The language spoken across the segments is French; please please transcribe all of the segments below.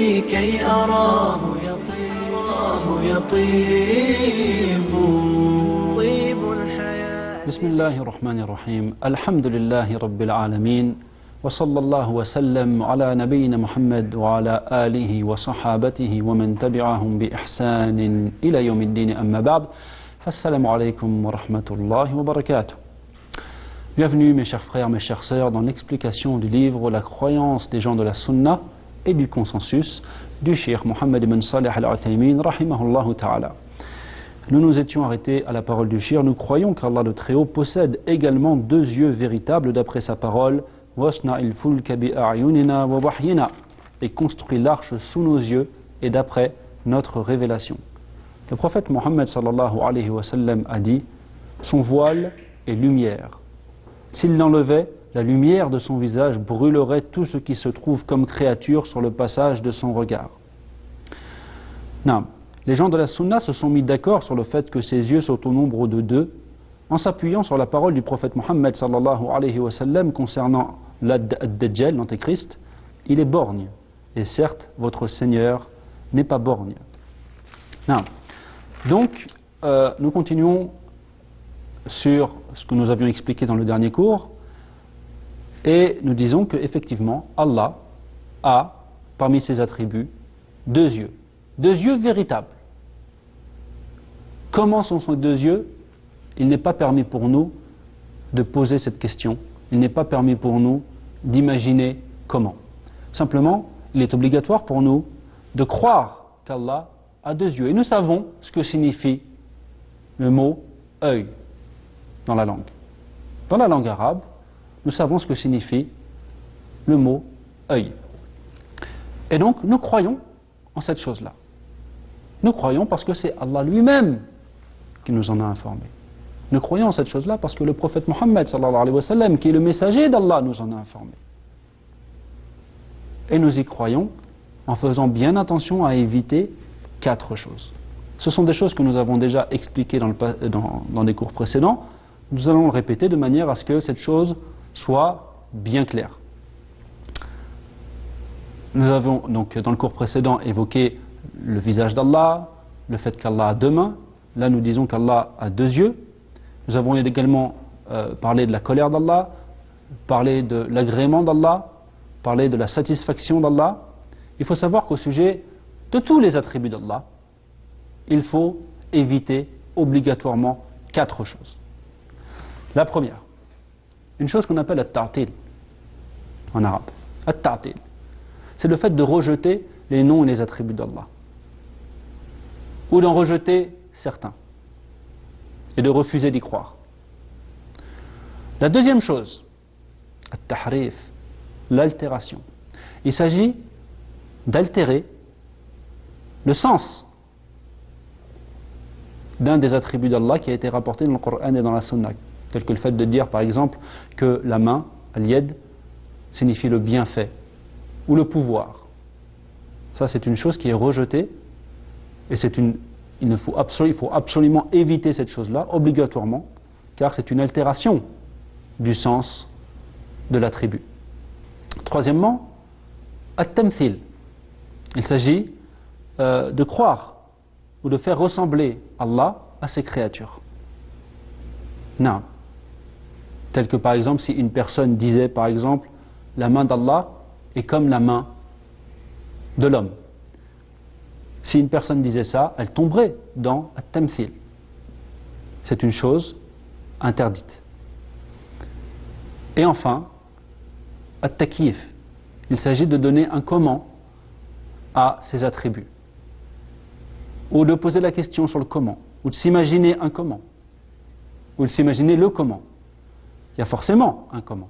قلبي كي أراه يطيب طيب الحياة. بسم الله الرحمن الرحيم. الحمد لله رب العالمين، وصلى الله وسلم على نبينا محمد وعلى آله وصحابته ومن تبعهم بإحسان إلى يوم الدين. أما بعد، فالسلام عليكم ورحمة الله وبركاته. Bienvenue mes chers frères, mes chères sœurs, dans l'explication du livre La croyance des gens de la Sunna et du consensus du Cheikh Mohammed ibn Salih al-Uthaymin rahimahullah ta'ala. Nous nous étions arrêtés à la parole du Cheikh. Nous croyons qu'Allah le Très-Haut possède également deux yeux véritables d'après sa parole, et construit l'arche sous nos yeux et d'après notre révélation. Le prophète Mohammed sallallahu alayhi wa sallam a dit: son voile est lumière. S'il l'enlevait, la lumière de son visage brûlerait tout ce qui se trouve comme créature sur le passage de son regard. Non. Les gens de la Sunna se sont mis d'accord sur le fait que ses yeux sont au nombre de deux, en s'appuyant sur la parole du prophète Mohammed sallallahu alayhi wa sallam concernant l'Ad-Dajjal, l'Antéchrist. Il est borgne, et certes, votre Seigneur n'est pas borgne. Non. Donc, nous continuons sur ce que nous avions expliqué dans le dernier cours, et nous disons qu'effectivement, Allah a, parmi ses attributs, deux yeux véritables. Comment sont ces deux yeux? Il n'est pas permis pour nous de poser cette question, il n'est pas permis pour nous d'imaginer comment. Simplement, il est obligatoire pour nous de croire qu'Allah a deux yeux, et nous savons ce que signifie le mot œil dans la langue. Dans la langue arabe, nous savons ce que signifie le mot œil. Et donc, nous croyons en cette chose-là. Nous croyons parce que c'est Allah lui-même qui nous en a informés. Nous croyons en cette chose-là parce que le prophète Mohammed sallallahu alayhi wa sallam, qui est le messager d'Allah, nous en a informés. Et nous y croyons en faisant bien attention à éviter quatre choses. Ce sont des choses que nous avons déjà expliquées dans des cours précédents. Nous allons le répéter de manière à ce que cette chose soit bien claire. Nous avons donc dans le cours précédent évoqué le visage d'Allah, le fait qu'Allah a deux mains. Là nous disons qu'Allah a deux yeux. Nous avons également parlé de la colère d'Allah, parlé de l'agrément d'Allah, parlé de la satisfaction d'Allah. Il faut savoir qu'au sujet de tous les attributs d'Allah, il faut éviter obligatoirement quatre choses. La première, une chose qu'on appelle at-ta'til en arabe. At-ta'til, c'est le fait de rejeter les noms et les attributs d'Allah, ou d'en rejeter certains, et de refuser d'y croire. La deuxième chose, at-tahrif, l'altération. Il s'agit d'altérer le sens d'un des attributs d'Allah qui a été rapporté dans le Coran et dans la Sunna, tel que le fait de dire par exemple que la main, al-yad, signifie le bienfait ou le pouvoir. Ça c'est une chose qui est rejetée, et il faut absolument éviter cette chose-là, obligatoirement, car c'est une altération du sens de l'attribut. Troisièmement, at-tamthil. Il s'agit de croire ou de faire ressembler Allah à ses créatures. Non. Tel que par exemple si une personne disait par exemple la main d'Allah est comme la main de l'homme. Si une personne disait ça, elle tomberait dans at-tamthil. C'est une chose interdite. Et enfin, at-takyif. Il s'agit de donner un comment à ses attributs, ou de poser la question sur le comment, ou de s'imaginer un comment, ou de s'imaginer le comment. Il y a forcément un comment.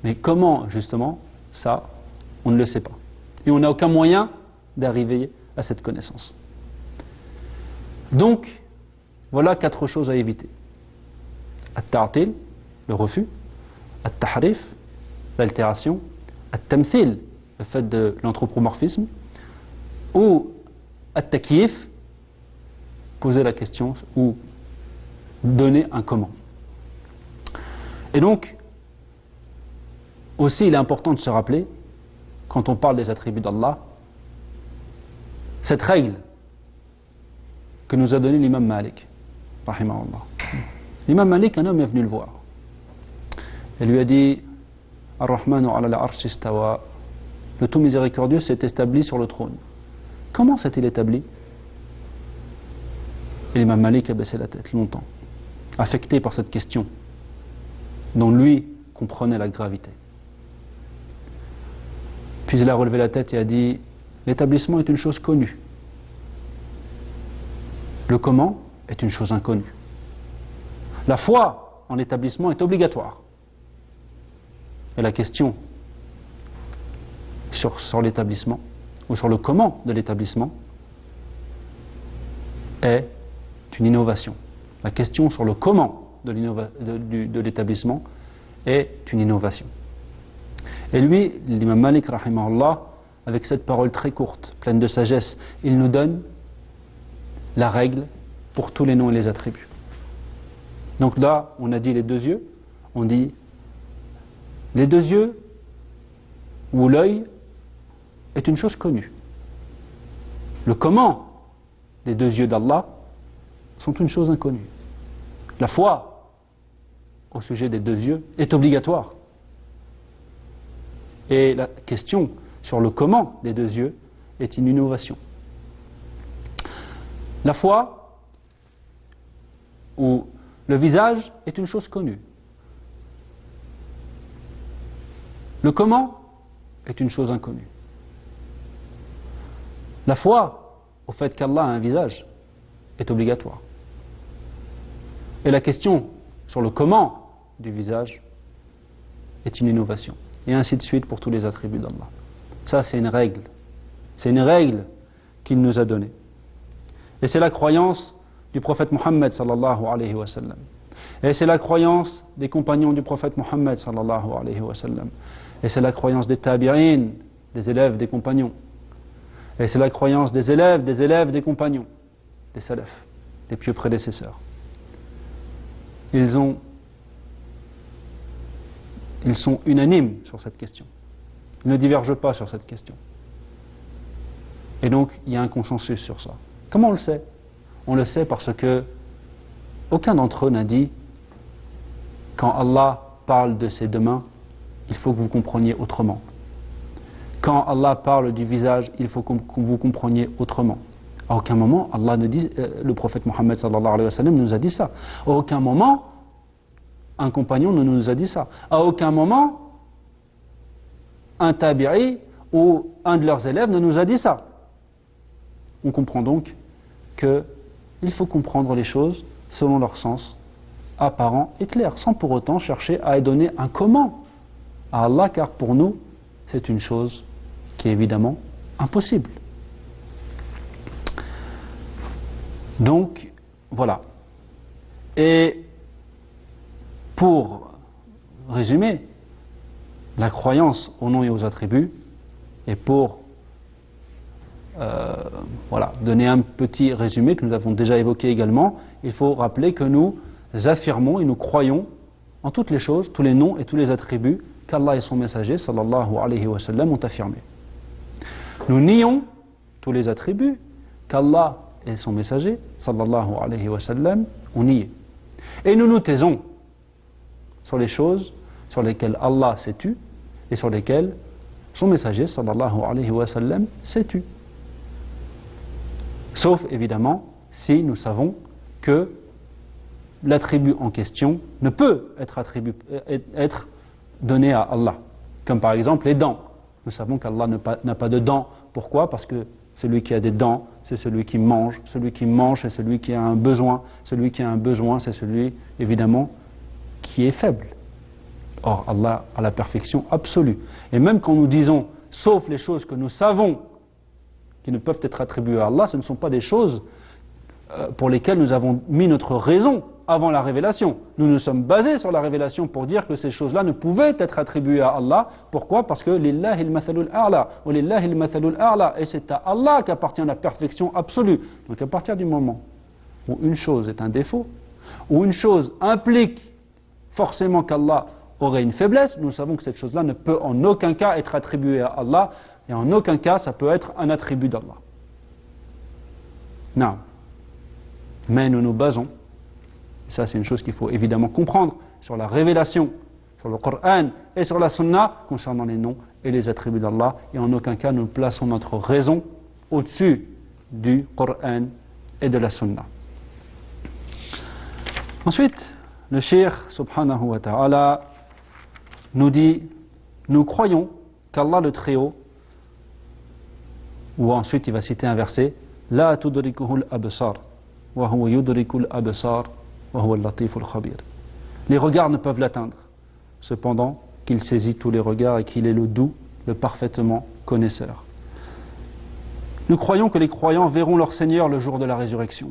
Mais comment, justement, ça, on ne le sait pas. Et on n'a aucun moyen d'arriver à cette connaissance. Donc, voilà quatre choses à éviter. At-ta'til, le refus. At-tahrif, l'altération. At-tamthil, le fait de l'anthropomorphisme. Ou at-takyif, poser la question ou donner un comment. Et donc, aussi il est important de se rappeler, quand on parle des attributs d'Allah, cette règle que nous a donnée l'imam Malik, rahimahullah. L'imam Malik, un homme est venu le voir. Il lui a dit, Ar-Rahmanu ala al-arsh istawa, le tout miséricordieux s'est établi sur le trône. Comment s'est-il établi? Et l'imam Malik a baissé la tête longtemps, affecté par cette question, dont lui comprenait la gravité. Puis il a relevé la tête et a dit, l'établissement est une chose connue. Le comment est une chose inconnue. La foi en l'établissement est obligatoire. Et la question sur l'établissement, ou sur le comment de l'établissement, est une innovation. La question sur le comment de l'établissement est une innovation. Et lui, l'imam Malik, rahimahullah, avec cette parole très courte, pleine de sagesse, il nous donne la règle pour tous les noms et les attributs. Donc là, on a dit les deux yeux, on dit les deux yeux ou l'œil est une chose connue. Le comment des deux yeux d'Allah sont une chose inconnue. La foi au sujet des deux yeux est obligatoire. Et la question sur le comment des deux yeux est une innovation. La foi ou le visage est une chose connue. Le comment est une chose inconnue. La foi au fait qu'Allah a un visage est obligatoire. Et la question sur le comment du visage est une innovation. Et ainsi de suite pour tous les attributs d'Allah. Ça, c'est une règle. C'est une règle qu'il nous a donnée. Et c'est la croyance du prophète Mohammed sallallahu alayhi wa sallam. Et c'est la croyance des compagnons du prophète Mohammed sallallahu alayhi wa sallam. Et c'est la croyance des tabi'in, des élèves des compagnons. Et c'est la croyance des élèves des compagnons, des salafs, des pieux prédécesseurs. Ils sont unanimes sur cette question. Ils ne divergent pas sur cette question. Et donc, il y a un consensus sur ça. Comment on le sait? On le sait parce que aucun d'entre eux n'a dit quand Allah parle de ses deux mains, il faut que vous compreniez autrement. Quand Allah parle du visage, il faut que vous compreniez autrement. À aucun moment, Allah ne dit, le prophète Mohammed sallallahu alayhi wa sallam nous a dit ça. À aucun moment, un compagnon ne nous a dit ça. À aucun moment, un tabi'i ou un de leurs élèves ne nous a dit ça. On comprend donc qu'il faut comprendre les choses selon leur sens apparent et clair, sans pour autant chercher à donner un comment à Allah, car pour nous, c'est une chose qui est évidemment impossible. Donc, voilà. Et pour résumer, la croyance aux noms et aux attributs, et pour donner un petit résumé que nous avons déjà évoqué également, il faut rappeler que nous affirmons et nous croyons en toutes les choses, tous les noms et tous les attributs qu'Allah et son messager sallallahu alayhi wa sallam ont affirmés. Nous nions tous les attributs qu'Allah et son messager sallallahu alayhi wa sallam ont niés. Et nous nous taisons sur les choses sur lesquelles Allah s'est tu et sur lesquelles son messager sallallahu alayhi wa sallam s'est tu. Sauf évidemment si nous savons que l'attribut en question ne peut être donné à Allah. Comme par exemple les dents. Nous savons qu'Allah n'a pas de dents. Pourquoi? Parce que celui qui a des dents, c'est celui qui mange. Celui qui mange, c'est celui qui a un besoin. Celui qui a un besoin, c'est celui, évidemment, qui est faible. Or, Allah a la perfection absolue. Et même quand nous disons, sauf les choses que nous savons qui ne peuvent être attribuées à Allah, ce ne sont pas des choses pour lesquelles nous avons mis notre raison avant la révélation. Nous nous sommes basés sur la révélation pour dire que ces choses-là ne pouvaient être attribuées à Allah. Pourquoi? Parce que lillahi al-mathalul a'la ou lillahi al-mathalul a'la, et c'est à Allah qu'appartient la perfection absolue. Donc à partir du moment où une chose est un défaut, où une chose implique forcément qu'Allah aurait une faiblesse, nous savons que cette chose-là ne peut en aucun cas être attribuée à Allah, et en aucun cas ça peut être un attribut d'Allah. Non. Mais nous nous basons, et ça c'est une chose qu'il faut évidemment comprendre, sur la révélation, sur le Coran et sur la Sunna concernant les noms et les attributs d'Allah, et en aucun cas nous plaçons notre raison au-dessus du Coran et de la Sunna. Ensuite, le Cheikh subhanahu wa ta'ala nous dit, nous croyons qu'Allah le Très-Haut, ou ensuite il va citer un verset, La tudrikuhul absar, wa huwa yudrikul absar, wa huwa al-latiful khabir. Les regards ne peuvent l'atteindre, cependant qu'il saisit tous les regards et qu'il est le doux, le parfaitement connaisseur. Nous croyons que les croyants verront leur Seigneur le jour de la résurrection.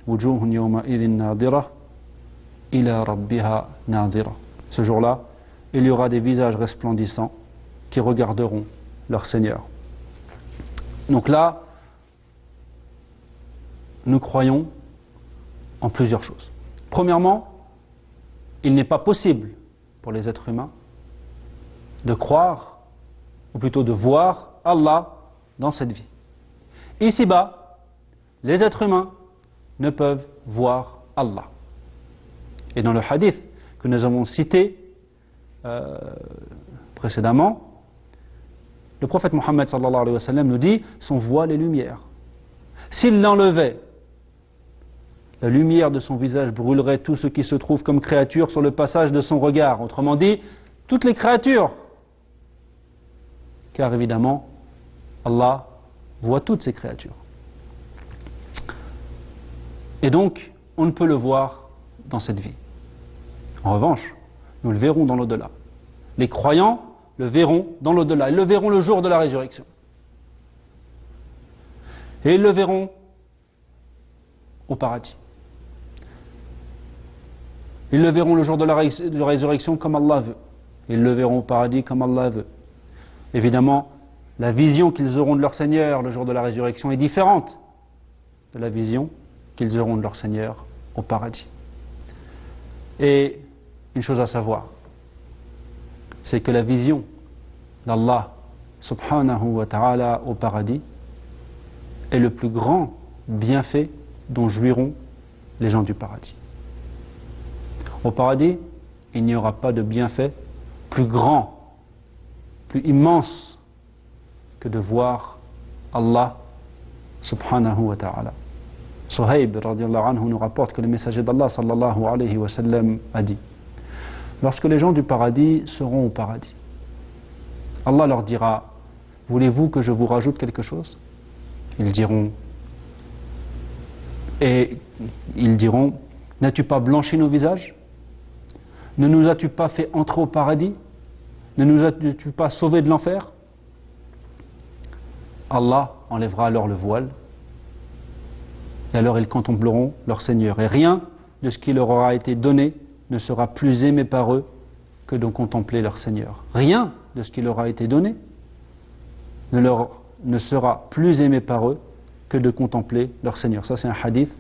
Wujuhun yawma idhin nadira ila rabbiha nadira. Ce jour-là, il y aura des visages resplendissants qui regarderont leur Seigneur. Donc là, nous croyons en plusieurs choses. Premièrement, il n'est pas possible pour les êtres humains de croire, ou plutôt de voir Allah dans cette vie. Ici-bas, les êtres humains ne peuvent voir Allah. Et dans le hadith que nous avons cité précédemment, le prophète Mohammed sallallahu alayhi wa sallam nous dit son voile est lumière. S'il l'enlevait, la lumière de son visage brûlerait tout ce qui se trouve comme créature sur le passage de son regard. Autrement dit, toutes les créatures. Car évidemment, Allah voit toutes ces créatures. Et donc, on ne peut le voir dans cette vie. En revanche, nous le verrons dans l'au-delà. Les croyants le verront dans l'au-delà. Ils le verront le jour de la résurrection. Et ils le verront au paradis. Ils le verront le jour de la résurrection comme Allah veut. Ils le verront au paradis comme Allah veut. Évidemment, la vision qu'ils auront de leur Seigneur le jour de la résurrection est différente de la vision qu'ils auront de leur Seigneur au paradis. Et une chose à savoir, c'est que la vision d'Allah subhanahu wa ta'ala au paradis est le plus grand bienfait dont jouiront les gens du paradis. Au paradis, il n'y aura pas de bienfait plus grand, plus immense que de voir Allah subhanahu wa ta'ala. Suhaib radiallahu anhu nous rapporte que le messager d'Allah sallallahu alayhi wa sallam a dit: lorsque les gens du paradis seront au paradis, Allah leur dira: voulez-vous que je vous rajoute quelque chose? Ils diront, n'as-tu pas blanchi nos visages? Ne nous as-tu pas fait entrer au paradis? Ne nous as-tu pas sauvés de l'enfer? Allah enlèvera alors le voile, et alors ils contempleront leur Seigneur, et rien de ce qui leur aura été donné ne sera plus aimé par eux que de contempler leur Seigneur. Rien de ce qui leur a été donné ne sera plus aimé par eux que de contempler leur Seigneur. Ça, c'est un hadith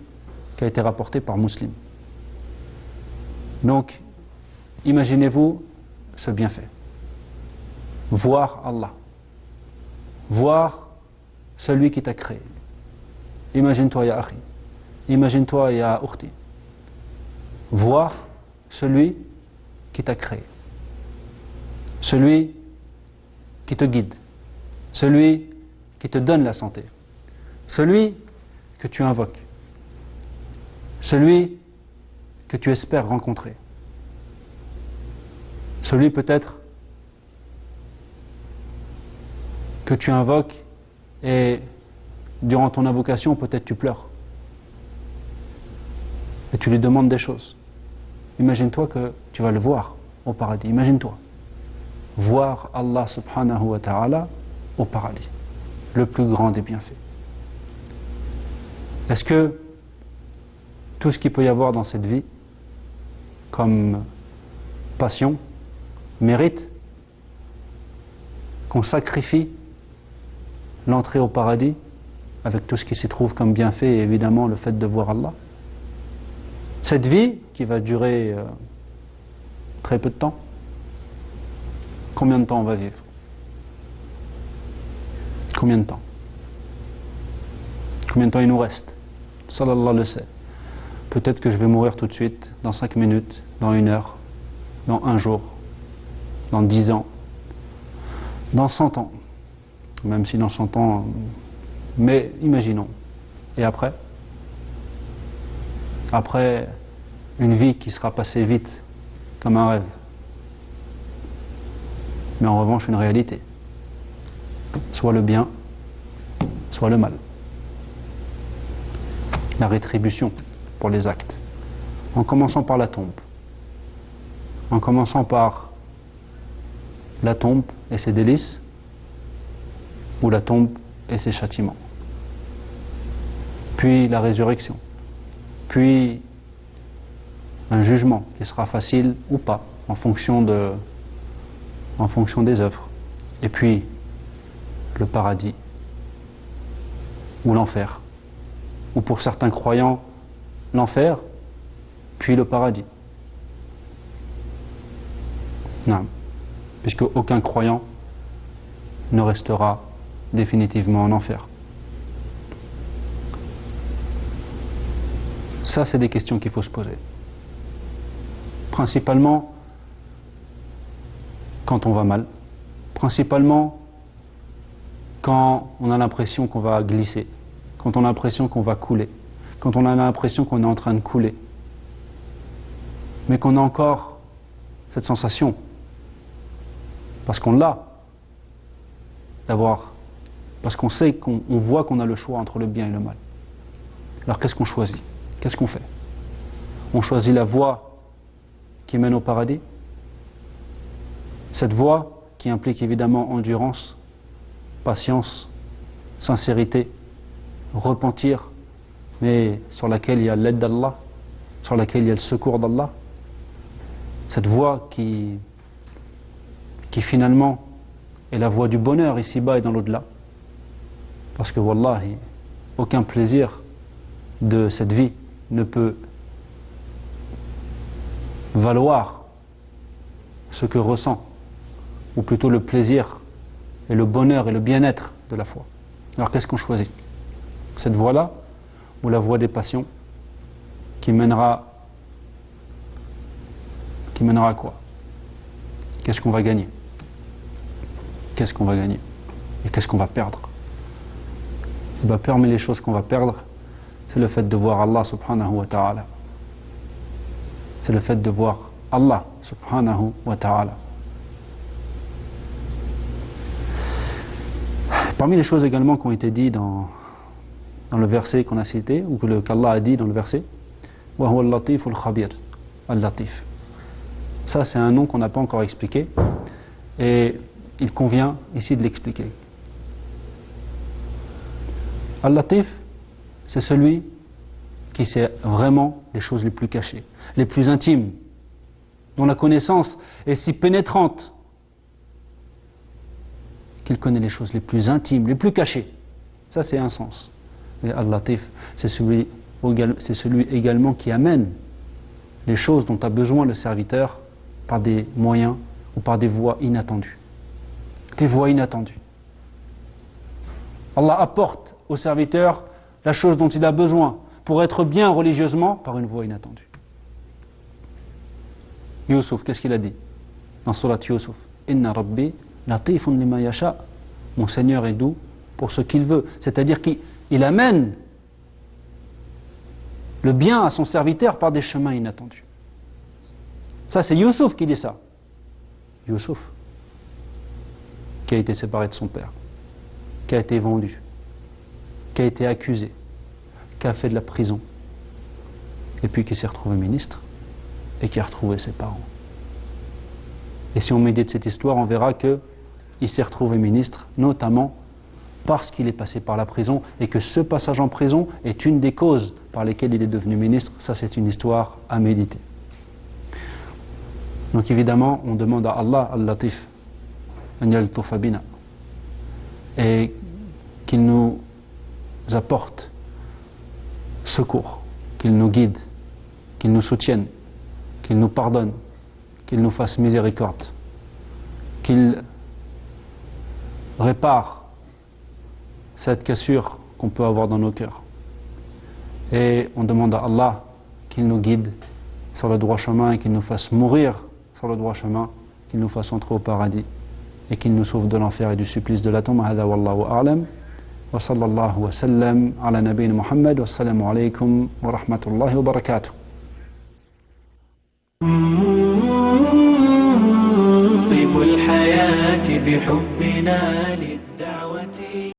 qui a été rapporté par Muslim. Donc, imaginez-vous ce bienfait. Voir Allah. Voir celui qui t'a créé. Imagine-toi, ya akhi. Imagine-toi, ya ukhti. Voir celui qui t'a créé. Celui qui te guide. Celui qui te donne la santé. Celui que tu invoques. Celui que tu espères rencontrer. Celui peut-être que tu invoques et durant ton invocation peut-être tu pleures. Et tu lui demandes des choses. Imagine-toi que tu vas le voir au paradis. Imagine-toi. Voir Allah subhanahu wa ta'ala au paradis. Le plus grand des bienfaits. Est-ce que tout ce qu'il peut y avoir dans cette vie, comme passion, mérite qu'on sacrifie l'entrée au paradis avec tout ce qui s'y trouve comme bienfait et évidemment le fait de voir Allah? Cette vie qui va durer très peu de temps, combien de temps on va vivre? Combien de temps? Combien de temps il nous reste? Sallallahu le sait. Peut-être que je vais mourir tout de suite, dans 5 minutes, dans 1 heure, dans 1 jour, dans 10 ans, dans 100 ans. Même si dans 100 ans, mais imaginons. Et après? Après une vie qui sera passée vite, comme un rêve. Mais en revanche, une réalité. Soit le bien, soit le mal. La rétribution pour les actes. En commençant par la tombe. En commençant par la tombe et ses délices, ou la tombe et ses châtiments. Puis la résurrection. Puis un jugement qui sera facile ou pas, en fonction des œuvres. Et puis le paradis ou l'enfer. Ou pour certains croyants, l'enfer, puis le paradis. Non. Puisque aucun croyant ne restera définitivement en enfer. Ça, c'est des questions qu'il faut se poser. Principalement quand on va mal. Principalement quand on a l'impression qu'on va glisser. Quand on a l'impression qu'on va couler. Quand on a l'impression qu'on est en train de couler. Mais qu'on a encore cette sensation, parce qu'on l'a, d'avoir, parce qu'on sait, qu'on voit qu'on a le choix entre le bien et le mal. Alors qu'est-ce qu'on choisit? Qu'est-ce qu'on fait? On choisit la voie qui mène au paradis, cette voie qui implique évidemment endurance, patience, sincérité, repentir, mais sur laquelle il y a l'aide d'Allah, sur laquelle il y a le secours d'Allah, cette voie qui finalement est la voie du bonheur ici-bas et dans l'au-delà. Parce que wallahi, aucun plaisir de cette vie ne peut valoir ce que ressent, ou plutôt le plaisir et le bonheur et le bien-être de la foi. Alors qu'est-ce qu'on choisit? Cette voie-là ou la voie des passions qui mènera à quoi? Qu'est-ce qu'on va gagner? Qu'est-ce qu'on va gagner? Et qu'est-ce qu'on va perdre? Parmi les choses qu'on va perdre, c'est le fait de voir Allah subhanahu wa ta'ala. C'est le fait de voir Allah subhanahu wa ta'ala. Parmi les choses également qui ont été dites dans le verset qu'on a cité, ou qu'Allah a dit dans le verset, wa huwa al-latif al-khabir, al-latif. Ça, c'est un nom qu'on n'a pas encore expliqué, et il convient ici de l'expliquer. Al-Latif, c'est celui qui sait vraiment les choses les plus cachées, les plus intimes, dont la connaissance est si pénétrante qu'il connaît les choses les plus intimes, les plus cachées. Ça, c'est un sens. Et Al-Latif, c'est celui également qui amène les choses dont a besoin le serviteur par des moyens ou par des voies inattendues. Des voies inattendues. Allah apporte au serviteur la chose dont il a besoin pour être bien religieusement par une voie inattendue. Yusuf, qu'est-ce qu'il a dit dans Surat Yusuf? Inna Rabbi latifun lima yasha. Mon Seigneur est doux pour ce qu'il veut. C'est-à-dire qu'il amène le bien à son serviteur par des chemins inattendus. Ça, c'est Yusuf qui dit ça. Yusuf, qui a été séparé de son père, qui a été vendu, qui a été accusé, qui a fait de la prison, et puis qui s'est retrouvé ministre, et qui a retrouvé ses parents. Et si on médite cette histoire, on verra qu'il s'est retrouvé ministre, notamment parce qu'il est passé par la prison, et que ce passage en prison est une des causes par lesquelles il est devenu ministre. Ça, c'est une histoire à méditer. Donc évidemment, on demande à Allah, Al-Latif, an yaltufa bina, et qu'il nous apporte secours, qu'il nous guide, qu'il nous soutienne, qu'il nous pardonne, qu'il nous fasse miséricorde, qu'il répare cette cassure qu'on peut avoir dans nos cœurs, Et on demande à Allah qu'il nous guide sur le droit chemin et qu'il nous fasse mourir sur le droit chemin, qu'il nous fasse entrer au paradis et qu'il nous sauve de l'enfer et du supplice de la tombe. Hada wallahu a'lam. Wa sallallahu wa sallam ala nabiyina Muhammad. Wassalamu alaykum wa rahmatullahi wa barakatuh. طيب الحياة بحبنا للدار